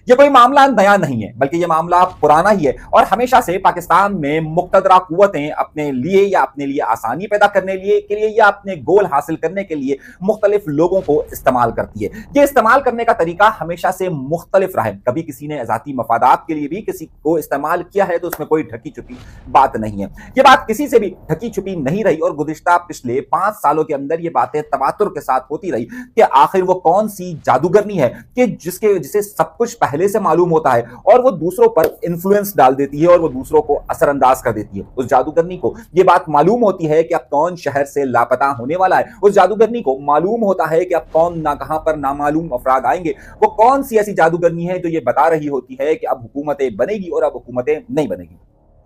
ये कोई मामला नया नहीं है, बल्कि ये मामला पुराना ही है और हमेशा से पाकिस्तान में मुक्तदरा कुव्वतें अपने लिए आसानी पैदा करने के लिए या अपने गोल हासिल करने के लिए मुख्तलिफ लोगों को इस्तेमाल करती है। ये इस्तेमाल करने का तरीका हमेशा से मुख्तलिफ रहा है। कभी किसी ने ज़ाती मफादात के लिए भी किसी को इस्तेमाल किया है, तो उसमें कोई ढकी छुपी बात नहीं है। ये बात किसी से भी ढकी छुपी नहीं रही और गुज़िश्ता पिछले 5 सालों के अंदर ये बातें तवातुर के साथ होती रही कि आखिर वो कौन सी जादूगरनी है कि जिसे सब कुछ पहले से मालूम होता है और वो दूसरों पर इन्फ्लुएंस डाल देती है और वो दूसरों को असरअंदाज कर देती है। उस जादूगरनी को ये बात मालूम होती है कि अब कौन शहर से लापता होने वाला है। उस जादूगरनी को मालूम होता है कि अब कौन ना कहां पर नामालूम अफराद आएंगे। वो कौन सी ऐसी जादूगरनी है जो ये बता रही होती है कि अब हुकूमतें बनेगी और अब हुकूमतें नहीं बनेगी।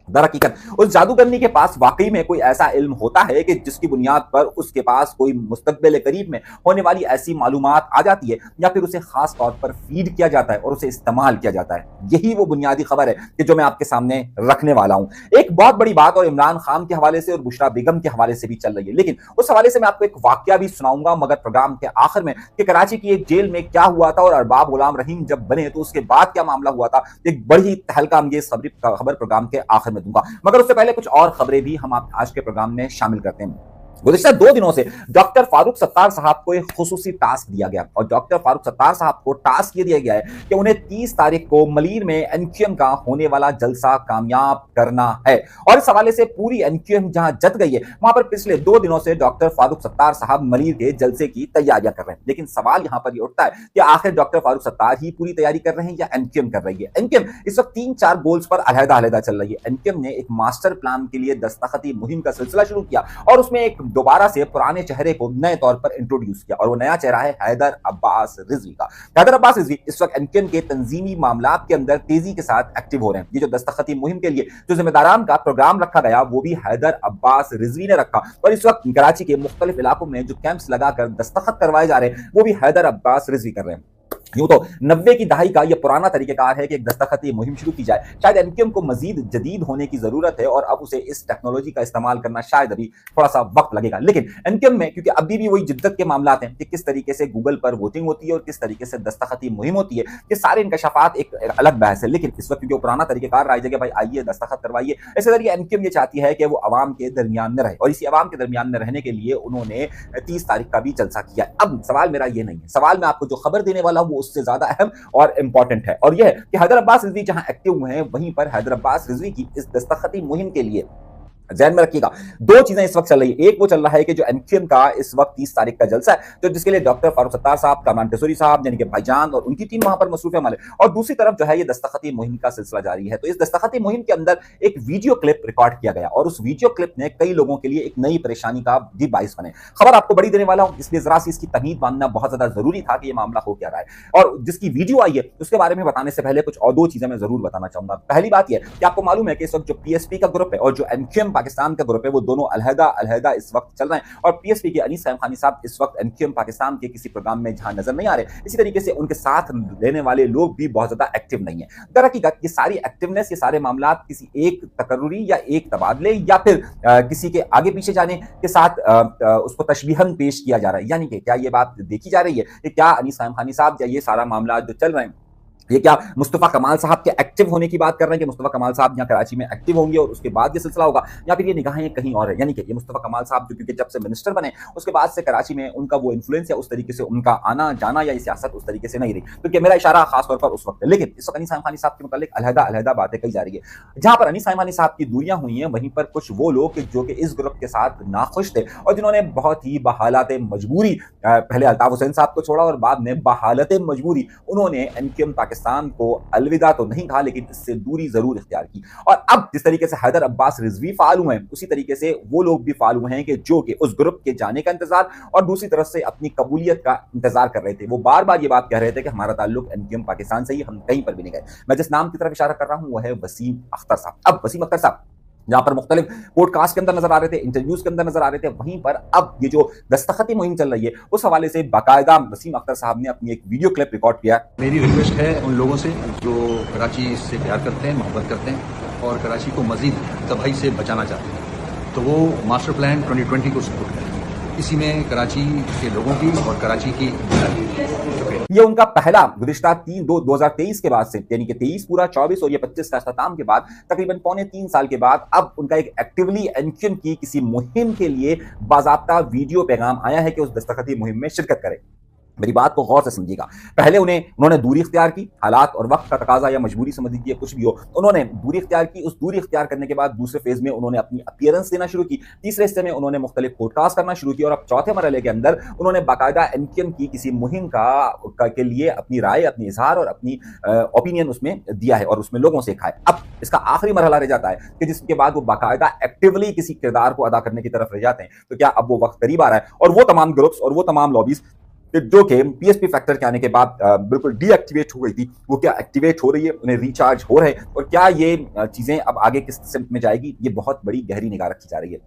दरहकीकत उस जादूगरनी के पास वाकई में कोई ऐसा इल्म होता है कि जिसकी बुनियाद पर उसके पास कोई मुस्तकबिल करीब में होने वाली ऐसी मालूमात आ जाती है, या फिर उसे खास तौर पर फीड किया जाता है और उसे इस्तेमाल किया जाता है। यही वो बुनियादी खबर है कि जो मैं आपके सामने रखने वाला हूं। एक बहुत बड़ी बात और इमरान खान के हवाले से और बुशरा बेगम के हवाले से भी चल रही है, लेकिन उस हवाले से मैं आपको एक वाकया भी सुनाऊंगा मगर प्रोग्राम के आखिर में कि कराची की एक जेल में क्या हुआ था और अरबाब गुलाम रहीम जब बने तो उसके बाद क्या मामला हुआ था। एक बड़ी तहलका अंगेज खबर प्रोग्राम के आखिर में दूंगा, मगर उससे पहले कुछ और खबरें भी हम आज के प्रोग्राम में शामिल करते हैं। गुज़िश्ता 2 दिनों से डॉक्टर फारूक सत्तार साहब को एक खुसूसी टास्क दिया गया और डॉक्टर फारूक सत्तार साहब को टास्क ये दिया गया है कि उन्हें 30 तारीख को मलीर में एनक्यूएम का होने वाला जलसा कामयाब करना है। और इस हवाले से पूरी एनक्यूएम जहां जत गई है, वहां पर पिछले 2 दिनों से डॉक्टर फारूक सत्तार साहब मलीर के जलसे की तैयारियां कर रहे हैं। लेकिन सवाल यहां पर ये उठता है कि आखिर डॉक्टर फारूक सत्तार ही पूरी तैयारी कर रहे हैं या एनक्यूएम कर रही है। एनक्यूएम इस वक्त 3-4 गोल्स पर अलहदा चल रही है। एनक्यूएम ने एक मास्टर प्लान के लिए दस्तखती मुहिम का सिलसिला शुरू किया और उसमें एक दोबारा से पुराने चेहरे को नए तौर पर इंट्रोड्यूस किया और वो नया चेहरा है हैदर अब्बास रिजवी का। हैदर अब्बास रिजवी इस वक्त एनक्यूएम के तंजीमी मामलात के अंदर तेजी के साथ एक्टिव हो रहे हैं। ये जो दस्तखती मुहिम के लिए जो जिम्मेदारान का प्रोग्राम रखा गया वो भी हैदर अब्बास रिजवी ने रखा और इस वक्त कराची के मुख्तलिफ इलाकों में जो कैंप्स लगाकर दस्तखत करवाए जा रहे हैं वो भी हैदर अब्बास रिजवी कर रहे हैं। यूं तो 90 की दहाई का यह पुराना तरीकेकार है कि एक दस्तखती मुहिम शुरू की जाए। शायद एनक्यूएम को मजीद जदीद होने की जरूरत है और अब उसे इस टेक्नोलॉजी का इस्तेमाल करना शायद अभी थोड़ा सा वक्त लगेगा। लेकिन एनक्यूएम में क्योंकि अभी भी वही जिद्दत के मामला हैं कि किस तरीके से गूगल पर वोटिंग होती है और किस तरीके से दस्तखती मुहिम होती है, ये सारे इंकशाफात एक अलग बहस है। लेकिन इस वक्त क्योंकि पुराना तरीकेकार रहा है भाई आइए दस्तखत करवाइए, इस जरिए एनक्यूएम ये चाहती है कि वो अवाम के दरमियान में रहे और इसी अवाम के दरमियान में रहने के लिए उन्होंने 30 तारीख का भी जलसा किया। अब सवाल मेरा ये नहीं है, सवाल मैं आपको जो खबर देने वाला हूं वो उससे ज्यादा अहम और इंपॉर्टेंट है और यह है कि हैदर अब्बास रिजवी जहां एक्टिव हुए हैं वहीं पर हैदर अब्बास रिजवी की इस दस्तखती मुहिम के लिए ध्यान में रखिएगा 2 चीजें इस वक्त चल रही है। एक वो चल रहा है कि जो एनक्यूएम का इस वक्त 30 तारीख का जलसा है तो जिसके लिए डॉक्टर फारूक सत्तार साहब, कमान टेसोरी साहब यानी कि भाईजान और उनकी टीम वहां पर मसरूफ है और दूसरी तरफ जो है ये दस्तखती मुहिम का सिलसिला जारी है। तो इस दस्तखती मुहिम के अंदर एक वीडियो क्लिप रिकॉर्ड किया गया और उस वीडियो क्लिप ने कई लोगों के लिए एक नई परेशानी का भी बाइस बने। खबर आपको बड़ी देने वाला हूं, इसलिए जरा सी इसकी तमीद बांधना बहुत ज्यादा जरूरी था कि यह मामला हो क्या रहा है और जिसकी वीडियो आई है उसके बारे में बताने से पहले कुछ और 2 चीजें मैं जरूर बताना चाहूंगा। पहली बात यह कि आपको मालूम है कि इस वक्त जो पीएसपी का ग्रुप है और जो एनक्यूएम पाकिस्तान का ग्रुप है वो दोनों अलहदा इस वक्त चल रहे हैं और पीएसपी के अनीस साइम खानी साहब इस वक्त एनक्यूएम पाकिस्तान के किसी प्रोग्राम में जहां नजर नहीं आ रहे। इसी तरीके से उनके साथ लेने वाले लोग भी बहुत ज्यादा एक्टिव नहीं है। दरअकीकत ये सारी एक्टिवनेस, ये सारे मामलात किसी एक तकर्रुरी या एक तबादले या फिर किसी के आगे पीछे जाने के साथ उसको तशबीहन पेश किया जा रहा है। यानी कि क्या ये बात देखी जा रही है कि क्या अनीस साइम खानी साहब या ये सारा मामला जो चल रहे हैं ये क्या मुस्तफा कमाल साहब के एक्टिव होने की बात कर रहे हैं कि मुस्तफा कमाल साहब यहाँ कराची में एक्टिव होंगे और उसके बाद ये सिलसिला होगा, या फिर ये निगाहें कहीं और है। यानी कि ये मुस्तफा कमाल साहब जो क्योंकि जब से मिनिस्टर बने उसके बाद से कराची में उनका वो इन्फ्लुएंस या उस तरीके से उनका आना जाना या सियासत उस तरीके से नहीं रही, क्योंकि मेरा इशारा खासतौर पर उस वक्त है। लेकिन इस वक्त अनीस साइम खानी साहब के मुतालिक अलहदा बातें कही जा रही है। जहां पर अनीस साइम खानी साहब की दूरियां हुई हैं वहीं पर कुछ वो लोग जो कि इस ग्रुप के साथ नाखुश थे और जिन्होंने बहुत ही बहालत मजबूरी पहले अल्ताफ हुसैन साहब को छोड़ा और बाद में बहालत मजबूरी उन्होंने एनक्यूएम पाकिस्तान को अलविदा तो नहीं कहा लेकिन इससे दूरी जरूर इख्तियार की। और अब जिस तरीके से हैदर अब्बास रिजवी फाल हुए हैं उसी तरीके से वो लोग भी फाल हुए हैं कि जो कि उस ग्रुप के जाने का इंतजार और दूसरी तरफ से अपनी कबूलियत का इंतजार कर रहे थे। वो बार बार ये बात कह रहे थे कि हमारा ताल्लुक एनक्यूएम पाकिस्तान से ही, हम कहीं पर भी नहीं गए। मैं जिस नाम की तरफ इशारा कर रहा हूं वो है वसीम अख्तर साहब। अब वसीम अख्तर साहब जहां पर मुख्तलिफ पॉडकास्ट के अंदर नजर आ रहे थे, इंटरव्यूज के अंदर नजर आ रहे थे, वहीं पर अब ये जो दस्तखती मुहिम चल रही है उस हवाले से बाकायदा वसीम अख्तर साहब ने अपनी एक वीडियो क्लिप रिकॉर्ड किया। मेरी रिक्वेस्ट है उन लोगों से जो कराची से प्यार करते हैं, मोहब्बत करते हैं और कराची को मजीद तबाही से बचाना चाहते हैं तो वो मास्टर प्लान 2020 को सपोर्ट करें। इसी में कराची के लोगों की और कराची की ये उनका पहला गुज़िश्ता 2023 के बाद से, यानी कि 23 पूरा 24 और ये 25 का अख्ताम के बाद तकरीबन पौने 3 साल के बाद अब उनका एक एक्टिवली एनक्यूएम की किसी मुहिम के लिए बाज़ाब्ता वीडियो पैगाम आया है कि उस दस्तखती मुहिम में शिरकत करें। मेरी बात को गौर से समझिएगा। पहले उन्होंने दूरी इख्तियार की, हालात और वक्त का तकाजा या मजबूरी समझ लीजिए कुछ भी हो, उन्होंने दूरी इख्तियार की। उस दूरी इख्तियार करने के बाद दूसरे फेज में उन्होंने अपनी अपीयरेंस देना शुरू की, तीसरे हिस्से में उन्होंने मुख्तलिफ पॉडकास्ट करना शुरू किया और अब चौथे मरहले के अंदर उन्होंने बाकायदा एनक्यूएम की किसी मुहिम के लिए अपनी राय, अपनी इजहार और अपनी ओपिनियन उसमें दिया है और उसमें लोगों से कहा है। अब इसका आखिरी मरहला रह जाता है कि जिसके बाद वो बाकायदा एक्टिवली किसी किरदार को अदा करने की तरफ रह जाते हैं। तो क्या अब वो वक्त करीब आ रहा है और वो तमाम ग्रुप्स और वो तमाम लॉबीज जो कि पीएसपी फैक्टर के आने के बाद बिल्कुल डीएक्टिवेट हो गई थी, वो क्या एक्टिवेट हो रही है, उन्हें रिचार्ज हो रहे हैं और क्या ये चीजें अब आगे किस सिमत में जाएगी, ये बहुत बड़ी गहरी निगाह रखी जा रही है।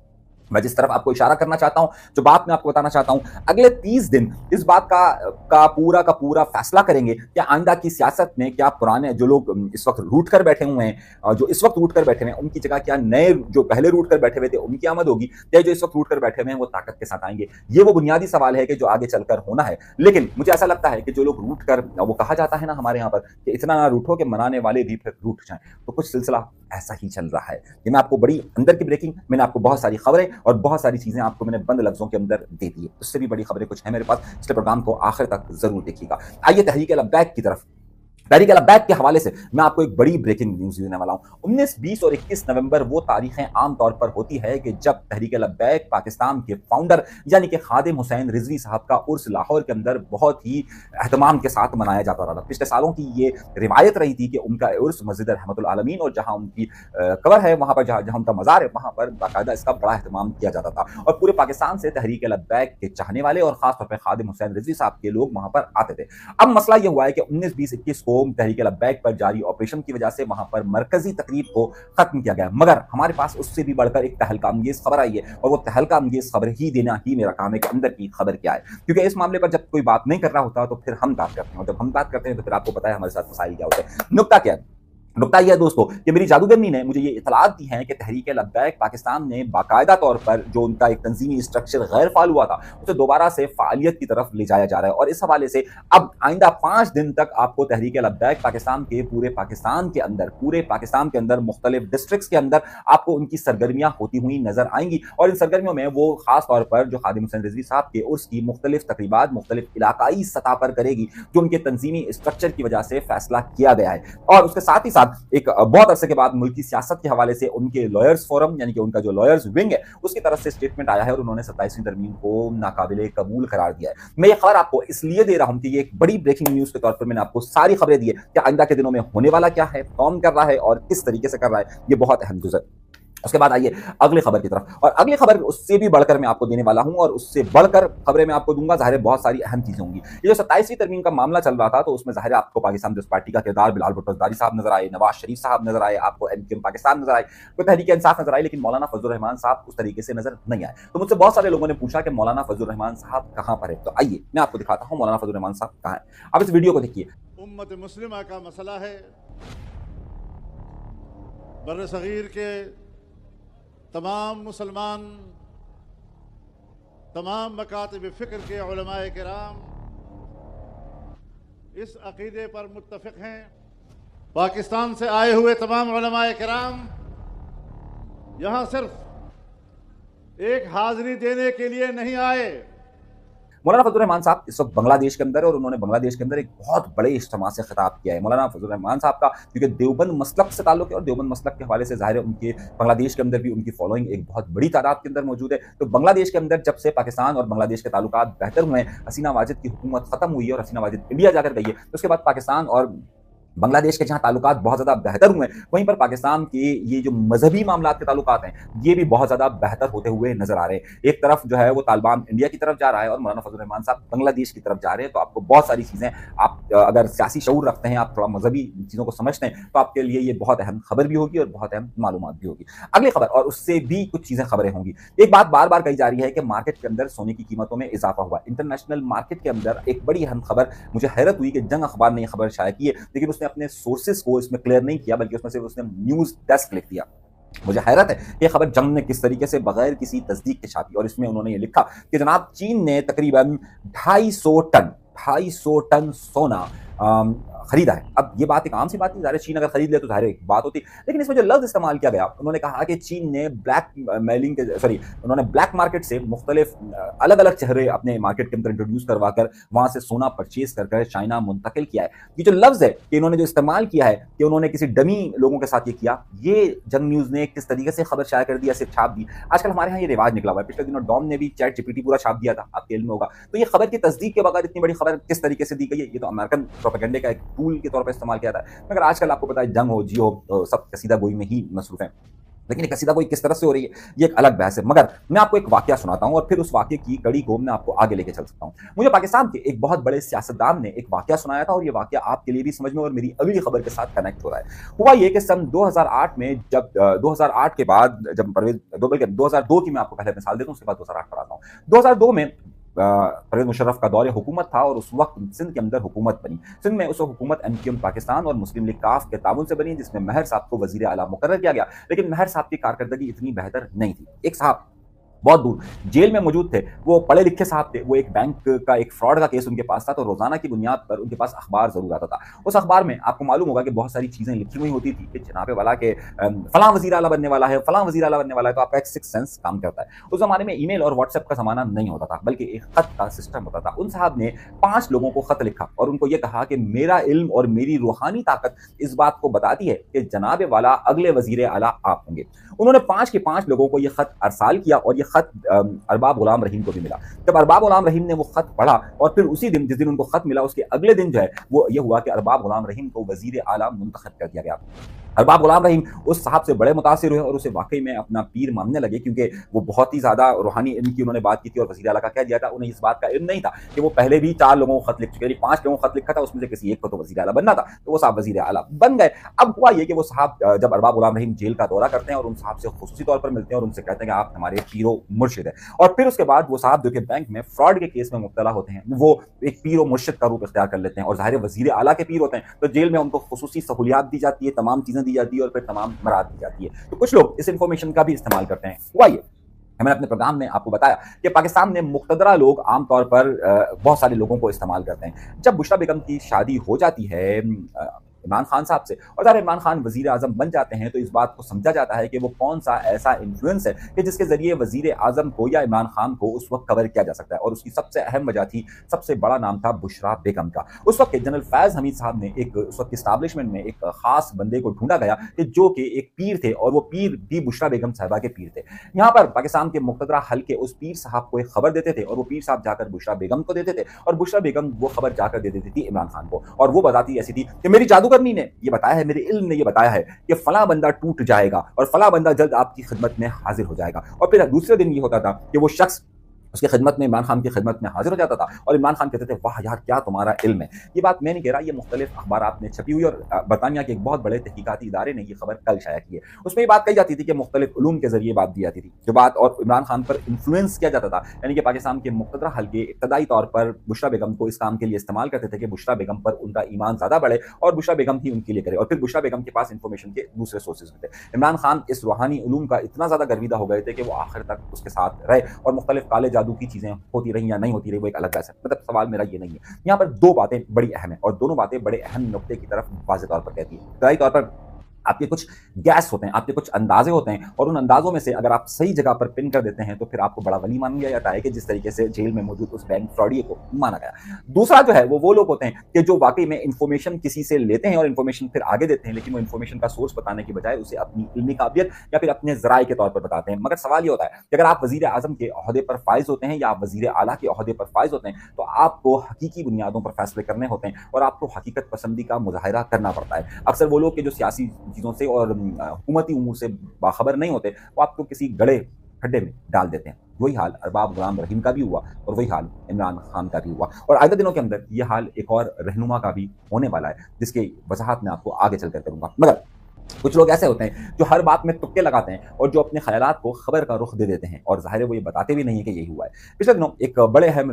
मैं जिस तरफ आपको इशारा करना चाहता हूं, जो बात मैं आपको बताना चाहता हूं, अगले 30 दिन इस बात का पूरा फैसला करेंगे कि आइंदा की सियासत में क्या पुराने जो लोग इस वक्त रूट कर बैठे हुए हैं, जो इस वक्त रूट कर बैठे हुए हैं, उनकी जगह क्या नए जो पहले रूट कर बैठे हुए थे उनकी आमद होगी, या जो इस वक्त रूट कर बैठे हुए हैं वो ताकत के साथ आएंगे। ये वो बुनियादी सवाल है कि जो आगे चलकर होना है। लेकिन मुझे ऐसा लगता है कि जो लोग रूट कर, वो कहा जाता है ना हमारे यहाँ पर कि इतना ना रूठो कि मनाने वाले भी फिर रूठ जाएं, तो कुछ सिलसिला ऐसा ही चल रहा है। ये मैं आपको बड़ी अंदर की ब्रेकिंग, मैंने आपको बहुत सारी खबरें और बहुत सारी चीजें आपको मैंने बंद लफ्जों के अंदर दे दी है। उससे भी बड़ी खबरें कुछ हैं मेरे पास, इसलिए प्रोग्राम को आखिर तक जरूर देखिएगा। आइए तहरीक लब्बैक की तरफ। तहरीक लब्बैक के हवाले से मैं आपको एक बड़ी ब्रेकिंग न्यूज देने वाला हूं। 19, 20 और 21 नवंबर वो तारीखें आमतौर पर होती है कि जब तहरीक लब्बैक पाकिस्तान के फाउंडर यानी कि खादिम हुसैन रिजवी साहब का उर्स लाहौर के अंदर बहुत ही एहतमाम के साथ मनाया जाता रहा था। पिछले सालों की ये रिवायत रही थी कि उनका उर्स मस्जिद रहमतुल आलमीन और जहां उनकी कबर है, वहां पर जहां उनका मज़ार है, वहां पर बाकायदा इसका बड़ा एहतमाम किया जाता था और पूरे पाकिस्तान से तहरीक लब्बैक के चाहने वाले और खासतौर पर खादिम हुसैन रिजवी साहब के लोग वहां पर आते थे। अब मसला यह हुआ है कि 19, 20, 21 को तहरीक लब्बैक पर जारी ऑपरेशन की वजह से वहां पर मरकजी तकरीब को खत्म किया गया, मगर हमारे पास उससे भी बढ़कर एक तहलका अंगेज खबर आई है और वो तहलका अंगेज खबर ही देना ही मेरा काम है कि अंदर की खबर क्या है, क्योंकि इस मामले पर जब कोई बात नहीं कर रहा होता तो फिर हम बात करते हैं और जब हम बात करते हैं तो फिर आपको पता है हमारे साथ मसाइल क्या होते हैं। नुकता क्या है? नुकता यह है दोस्तों कि मेरी जादूगरनी ने मुझे ये इतलात दी है कि तहरीक लब्बैक पाकिस्तान ने बाकायदा तौर पर जो उनका एक तंजीमी स्ट्रक्चर गैर फाल हुआ था उसे दोबारा से फालियत की तरफ ले जाया जा रहा है और इस हवाले से अब आइंदा 5 दिन तक आपको तहरीक लब्बैक पाकिस्तान के पूरे पाकिस्तान के अंदर मुख्तलिफ डिस्ट्रिक्ट्स के अंदर आपको उनकी सरगर्मियां होती हुई नजर आएंगी और इन सरगर्मियों में वो खास तौर पर जो खादिम हुसैन रिजवी साहब के उर्स की मुख्तलिफ तकरीबात मुख्तलिफ इलाकाई सतह पर करेगी, जो उनके तंजीमी स्ट्रक्चर की वजह से फैसला किया गया है। और उसके साथ ही साथ एक बहुत अरसे के बाद मुल्की सियासत के हवाले से उनके लॉयर्स फोरम यानी कि उनका जो लॉयर्स विंग है उसकी तरफ से स्टेटमेंट आया है और उन्होंने 27वीं तरमीम को नाकाबिले कबूल करार दिया है। मैं ये खबर आपको इसलिए दे रहा हूं कि ये एक बड़ी ब्रेकिंग न्यूज के तौर पर मैंने आपको सारी खबरें दी है कि आइंदा के दिनों में होने वाला क्या है, कौन कर रहा है और किस तरीके से कर रहा है, ये बहुत अहम जुज़ है। उसके बाद आइए अगली खबर की तरफ, और अगली खबर उससे भी बढ़कर मैं आपको देने वाला हूं और उससे बढ़कर खबरें मैं आपको दूंगा। जाहिर है बहुत सारी अहम चीजें होंगी। ये जो 27वीं तरमीम का मामला चल रहा था तो उसमें जाहिर है आपको पाकिस्तान पीपल्स पार्टी का किरदार बिलाल भुट्टो ज़रदारी साहब नजर आए, नवाज शरीफ साहब नजर आए, आपको एमक्यूएम पाकिस्तान नजर आए, कोई तहरीक इंसाफ नजर आई, लेकिन मौलाना फजलुर रहमान साहब उस तरीके से नजर नहीं आए। तो मुझसे बहुत सारे लोगों ने पूछा कि मौलाना फजलुर रहमान साहब कहां पर है, तो आइए मैं आपको दिखाता हूं मौलाना फजलुर रहमान साहब कहां है। अब इस वीडियो को देखिए। उम्मत मुस्लिमा का मसला है, बर्र सगीर के तमाम मुसलमान, तमाम मकातिब फ़िक्र के उलमाए किराम इस अक़ीदे पर मुत्तफ़िक़ हैं। पाकिस्तान से आए हुए तमाम उलमाए किराम यहाँ सिर्फ एक हाज़िरी देने के लिए नहीं आए। मौलाना फजलुर रहमान साहब इस वक्त बांग्लादेश के अंदर है और उन्होंने बांग्लादेश के अंदर एक बहुत बड़े इज्तिमा से खिताब किया है। मौलाना फजलुर रहमान साहब का क्योंकि देवबंद मसलक से ताल्लुक है और देवबंद मसलक के हवाले से जाहिर है उनके बांग्लादेश के अंदर भी उनकी फॉलोइंग एक बहुत बड़ी तादाद के अंदर मौजूद है। तो बांग्लादेश के अंदर जब से पाकिस्तान और बांग्लादेश के ताल्लुकात बेहतर हुए, हसीना वाजिद की हुकूमत खत्म हुई है और हसीना वाजिद इंडिया जाकर गई है, तो उसके बाद पाकिस्तान और बांग्लादेश के जहां ताल्लुकात बहुत ज़्यादा बेहतर हुए, वहीं पर पाकिस्तान के ये जो मजहबी मामलात के ताल्लुकात हैं ये भी बहुत ज़्यादा बेहतर होते हुए नजर आ रहे हैं। एक तरफ जो है वो तालिबान इंडिया की तरफ जा रहा है और मौलाना फजलुर रहमान साहब बांग्लादेश की तरफ जा रहे हैं। तो आपको बहुत सारी चीज़ें, आप अगर सियासी शऊर रखते हैं, आप थोड़ा मजहबी चीज़ों को समझते हैं, तो आपके लिए ये बहुत अहम खबर भी होगी और बहुत अहम मालूमात भी होगी। अगली खबर, और उससे भी कुछ चीज़ें खबरें होंगी। एक बात बार बार कही जा रही है कि मार्केट के अंदर सोने की कीमतों में इजाफा हुआ। इंटरनेशनल मार्केट के अंदर एक बड़ी अहम खबर, मुझे हैरत हुई कि जंग अखबार ने यह खबर शाया की है, लेकिन उसने अपने सोर्सेज को इसमें क्लियर नहीं किया, बल्कि उसमें सिर्फ उसने न्यूज़ डेस्क लिख दिया। मुझे हैरत है ये खबर जंग ने किस तरीके से बगैर किसी तस्दीक के छापी, और इसमें उन्होंने ये लिखा कि जनाब चीन ने तकरीबन 250 250 टन सोना खरीदा है। अब ये बात एक आम सी बात नहीं, ज़ाहिर चीन अगर खरीद ले तो ज़ाहिर एक बात होती, लेकिन इसमें जो लफ्ज़ इस्तेमाल किया गया, उन्होंने कहा कि चीन ने उन्होंने ब्लैक मार्केट से मुख्तलिफ अलग-अलग चेहरे अपने मार्केट के अंदर इंट्रोड्यूस करवा कर वहाँ से सोना परचेज़ कर चाइना मुंतकिल किया है। ये जो लफ्ज़ है कि इन्होंने जो इस्तेमाल किया है कि उन्होंने किसी डमी लोगों के साथ ये किया, ये जंग न्यूज़ ने किस तरीके से खबर शाया कर दी, ऐसे छाप दी। आजकल हमारे यहाँ ये रिवाज निकला हुआ है, पिछले दिनों डॉम ने भी चैट जीपीटी पूरा छाप दिया था, आपके इल्म में होगा। तो ये खबर की तस्दीक के बगैर इतनी बड़ी खबर किस तरीके से दी गई है, ये तो अमेरिकन प्रोपेगेंडे का एक टूल के तौर पर इस्तेमाल किया था। मगर आजकल आपको पता है जंग हो, जी हो, सब कसीदा गोई में ही मसरूफ हैं। लेकिन ये कसीदा गोई किस तरह से हो रही है, ये एक अलग बहस है। मगर मैं आपको एक वाकया सुनाता हूं और फिर उस वाकये की कड़ी को मैं आपको आगे लेके चल सकता हूं। मुझे पाकिस्तान के एक बहुत बड़े सियासतदान ने एक वाकया सुनाया था और ये वाकया आपके लिए भी समझ में और मेरी अगली खबर के साथ कनेक्ट हो रहा है। हुआ ये कि सन 2008 में जब 2008 के बाद जब परवेज 2002 की मैं आपको पहले मिसाल देता हूं, उसके बाद 2008 पर आता हूं। 2002 में परवेज मुशर्रफ का दौरे हुकूमत था और उस वक्त सिंध के अंदर हुकूमत बनी। सिंध में उस हुकूमत MQM पाकिस्तान और मुस्लिम लीग काफ के ताउन से बनी, जिसमें महर साहब को वजीर आला मुकर्रर किया गया। लेकिन महर साहब की कारकर्दगी इतनी बेहतर नहीं थी। एक साहब बहुत दूर जेल में मौजूद थे, वो पढ़े लिखे साहब थे, वो एक बैंक का एक फ्रॉड का केस उनके पास था, तो रोजाना की बुनियाद पर उनके पास अखबार जरूर आता था। उस अखबार में आपको मालूम होगा कि बहुत सारी चीजें लिखी हुई होती थी कि जनाबे वाला के फलां वजीर आला बनने वाला है, फलां वजीर आला बनने वाला है, तो आपका एक सिक्स सेंस काम करता है। उस जमाने में ईमेल और व्हाट्सएप का जमाना नहीं होता था, बल्कि एक खत का सिस्टम होता था। उन साहब ने 5 लोगों को खत लिखा और उनको यह कहा कि मेरा इल्म और मेरी रूहानी ताकत इस बात को बताती है कि जनाबे वाला अगले वजीर आला आप होंगे। उन्होंने 5 के 5 लोगों को यह खत अरसाल किया और यह खत अरबाब गुलाम रहीम को भी मिला। जब अरबाब गुलाम रहीम ने वो खत पढ़ा और फिर उसी दिन जिस दिन उनको खत मिला उसके अगले दिन जो है वो ये हुआ कि अरबाब गुलाम रहीम को वजीर आला मुंतखब कर दिया गया। अरबाब गुलाम रहीम उस साहब से बड़े मुतासिर हुए और उसे वाकई में अपना पीर मानने लगे, क्योंकि वो बहुत ही ज़्यादा रूहानी इल्म की उन्होंने बात की थी और वज़ीर आला का कह दिया था। उन्हें इस बात का इल्म नहीं था कि वो पहले भी 4 लोगों को खत लिख चुके, यानी 5 लोगों को खत लिखा था, उसमें से किसी एक को तो वज़ीर आला बनना था, तो वो साहब वज़ीर आला बन गए। अब हुआ ये कि वो साहब जब अरबाब गुलाम रहीम जेल का दौरा करते हैं और उन साहब से खुसूसी तौर पर मिलते हैं और उनसे कहते हैं कि आप हमारे पीरो मुर्शिद हैं, और फिर उसके बाद वो साहब जो कि बैंक में फ्रॉड के केस में मुब्तला होते हैं, वो एक पीरो मुर्शिद का रूप इख्तियार कर लेते हैं और ज़ाहिर वज़ीर आला के पीर होते हैं, तो जेल में उनको खुसूसी सहूलियात दी जाती है, तमाम चीज़ें दी जाती है और फिर तमाम मराद दी जाती है। तो कुछ लोग इस इंफॉर्मेशन का भी इस्तेमाल करते हैं। हुआ ये, मैंने अपने प्रोग्राम में आपको बताया कि पाकिस्तान में मुक़्तदरा लोग आमतौर पर बहुत सारे लोगों को इस्तेमाल करते हैं। जब बुशरा बेगम की शादी हो जाती है इमरान खान साहब से और ज़ाहिर इमरान खान वज़ीर आज़म बन जाते हैं, तो इस बात को समझा जाता है कि वो कौन सा ऐसा इन्फ्लुएंस है कि जिसके ज़रिए वज़ीर आज़म को या इमरान खान को उस वक्त कवर किया जा सकता है। और उसकी सबसे अहम वजह थी, सबसे बड़ा नाम था बुशरा बेगम का। उस वक्त जनरल फैज़ हमीद साहब ने उस वक्त इस्टाब्लिशमेंट में एक खास बंदे को ढूंढा गया कि जो कि एक पीर थे और वो पीर भी बुशरा बेगम साहिबा के पीर थे। यहाँ पर पाकिस्तान के मुक़्तदरा हल्के उस पीर साहब को एक खबर देते थे और वो पीर साहब जाकर बुशरा बेगम को देते थे और बुशरा बेगम वो खबर जाकर दे देती थी इमरान खान को, और वो बताती ऐसी थी कि मेरी जादूगरनी ने ये बताया है, मेरे इल्म ने ये बताया है कि फला बंदा टूट जाएगा और फला बंदा जल्द आपकी खिदमत में हाजिर हो जाएगा। और फिर दूसरे दिन ये होता था कि वो शख्स उसकी खिदमत में, इमरान खान की खिदमत में हाजिर हो जाता था और इमरान खान कहते थे वाह यार क्या तुम्हारा इल्म है। ये बात मैं नहीं कह रहा, ये मुख्तलिफ अखबारात में छपी हुई और बरतानिया के एक बहुत बड़े तहकीकाती इदारे ने ये खबर कल शाया की है। उसमें ये बात कही जाती थी कि मुख्तलिफ उलूम के जरिए बात दी जाती थी जो बात, और इमरान खान पर इन्फ्लुएंस किया जाता था, यानी कि पाकिस्तान के मुक़्तदरा हल्के इब्तदाई तौर पर बुशरा बेगम को इस काम के लिए इस्तेमाल करते थे कि बुशरा बेगम पर उनका ईमान ज़्यादा बढ़े और बुशरा बेगम ही उनके लिए करे, और फिर बुशरा बेगम के पास इन्फॉर्मेशन के दूसरे सोर्सेज थे। इमरान खान इस रूहानी उलूम का इतना ज़्यादा गर्विदा हो गए थे कि वो आखिर तक उसके साथ रहे और मुख्तलिफ काले जादू की चीज़ें होती रही या नहीं होती रही वो एक अलग बहस है। मतलब सवाल मेरा ये नहीं है। यहाँ पर 2 बातें बड़ी अहम है और दोनों बातें बड़े अहम नुक्ते की तरफ वाज़ेह तौर पर कहती है। इब्तदाई तौर पर आपके कुछ गैस होते हैं, आपके कुछ अंदाजे होते हैं और उन अंदाजों में से अगर आप सही जगह पर पिन कर देते हैं तो फिर आपको बड़ा वली मान लिया जाता है कि जिस तरीके से जेल में मौजूद उस बैंक फ्रॉडिये को माना गया। दूसरा जो है वो लोग होते हैं कि जो वाकई में इंफॉर्मेशन किसी से लेते हैं और इंफॉर्मेशन फिर आगे देते हैं, लेकिन वो इंफॉर्मेशन का सोर्स बताने की बजाय उसे अपनी इल्मी काबिलियत या फिर अपने ज़राए के तौर पर बताते हैं। मगर सवाल ये होता है कि अगर आप वज़ीर आज़म के ओहदे पर फाइज होते हैं या आप वज़ीर आला के ओहदे पर फाइज होते हैं तो आपको हकीकी बुनियादों पर फैसले करने होते हैं और आपको हकीकत पसंदी का मुजाहिरा करना पड़ता है। अक्सर वो लोग के जो सियासी चीज़ों से और हुकूमती उमूर से बाखबर नहीं होते वो आपको किसी गड़े खड्डे में डाल देते हैं। वही हाल अरबाब गुलाम रहीम का भी हुआ और वही हाल इमरान खान का भी हुआ और आइंदा दिनों के अंदर यह हाल एक और रहनुमा का भी होने वाला है, जिसकी वजाहत मैं आपको आगे चलकर करूंगा। मगर कुछ लोग ऐसे होते हैं जो हर बात में तुक्के लगाते हैं और जो अपने ख्यालात को खबर का रुख दे देते हैं और ज़ाहिर है वो ये बताते भी नहीं है कि यही हुआ है। पिछले दिनों एक बड़े अहम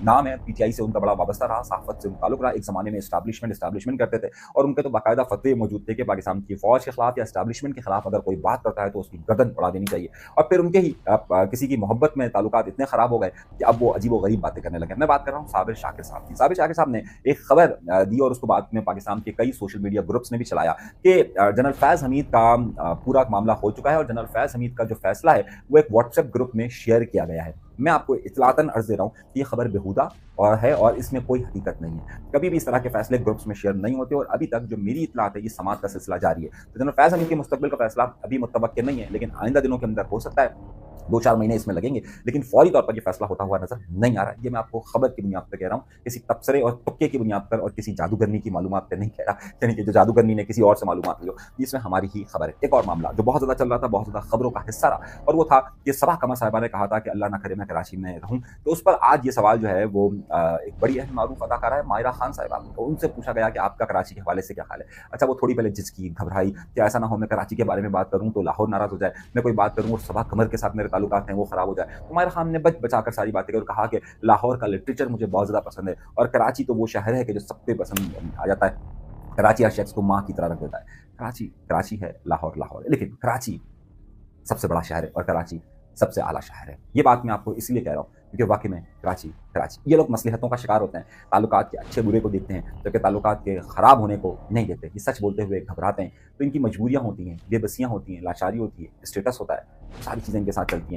नाम है, पीटीआई से उनका बड़ा वाबस्ता रहा, सहाफ़त से उनका ताल्लुक रहा। एक ज़माने में एस्टैब्लिशमेंट करते थे और उनके तो बाकायदा फ़तवे मौजूद थे कि पाकिस्तान की फ़ौज के खिलाफ या एस्टैब्लिशमेंट के खिलाफ अगर कोई बात करता है तो उसकी गर्दन उड़ा देनी चाहिए। और फिर उनके ही किसी की मोहब्बत में ताल्लुकात इतने ख़राब हो गए कि अब वो अजीब-ओ-गरीब बातें करने लगे। मैं बात कर रहा हूँ साबिर शाकिर साहब की। साबिर शाकिर साहब ने एक खबर दी और उसको बाद में पाकिस्तान के कई सोशल मीडिया ग्रुप्स ने भी चलाया कि जनरल फैज़ हमीद का पूरा मामला हो चुका है और जनरल फैज़ हमीद का जो फैसला है वो एक व्हाट्सएप ग्रुप में शेयर किया गया है। मैं आपको इत्तलातन अर्ज़ दे रहा हूँ कि ये खबर बेहुदा और इसमें कोई हकीकत नहीं है। कभी भी इस तरह के फैसले ग्रुप्स में शेयर नहीं होते और अभी तक जो मेरी इत्तलात है ये समाअत का सिलसिला जारी है। तो जनरल फैज़ हमीद के मुस्तकबिल का फैसला अभी मुतवक्किल नहीं है, लेकिन आइंदा दिनों के अंदर हो सकता है 2-4 महीने इसमें लगेंगे, लेकिन फौरी तौर पर ये फैसला होता हुआ नज़र नहीं आ रहा है। ये मैं आपको खबर की बुनियाद पर कह रहा हूँ, किसी तबसरे और तुक्के की बुनियाद पर और किसी जादूगरनी की मालूमात पे नहीं कह रहा, यानी कि जो जादूगरनी ने किसी और से मालूमात ली हो, इसमें हमारी ही खबर है। एक और मामला जो बहुत ज़्यादा चल रहा था, बहुत ज़्यादा खबरों का हिस्सा रहा और वो था कि सबा कमर साहिबा ने कहा था कि अल्लाह ना करे मैं कराची में रहूँ। तो उस पर आज ये सवाल जो है वो एक बड़ी अहम मारूफ अदाकारा है माहिरा खान साहिबा, तो उनसे पूछा गया कि आपका कराची के हवाले से क्या ख़्याल है? अच्छा, वो थोड़ी पहले झिझकी, घबराई कि ऐसा ना हो मैं कराची के बारे में बात करूँ तो लाहौर नाराज़ हो जाए, मैं कोई बात करूँ और सबा कमर के साथ मेरे ताल्लुकात हैं वो ख़राब हो जाए। तो माहिरा खान ने बचाकर सारी बातें की और कहा कि लाहौर का लिटरेचर मुझे बहुत ज़्यादा पसंद है और कराची तो वो शहर है कि जो सबके पसंद आ जाता है। कराची हर शख्स को माँ की तरह रख देता है। कराची है, लाहौर है, लेकिन कराची सबसे बड़ा शहर है और कराची सबसे आला शहर है। ये बात मैं आपको इसलिए कह रहा हूँ क्योंकि वाक़ई में कराची ये लोग मसलहतों का शिकार होते हैं, ताल्लुकात के अच्छे बुरे को देखते हैं, जबकि ताल्लुकात के ख़राब होने को नहीं देखते। ये सच बोलते हुए घबराते हैं, तो इनकी मजबूरियाँ होती हैं, बेबसियाँ होती हैं, लाचारी होती है, स्टेटस होता है, सारी चीज़ें इनके साथ चलती हैं।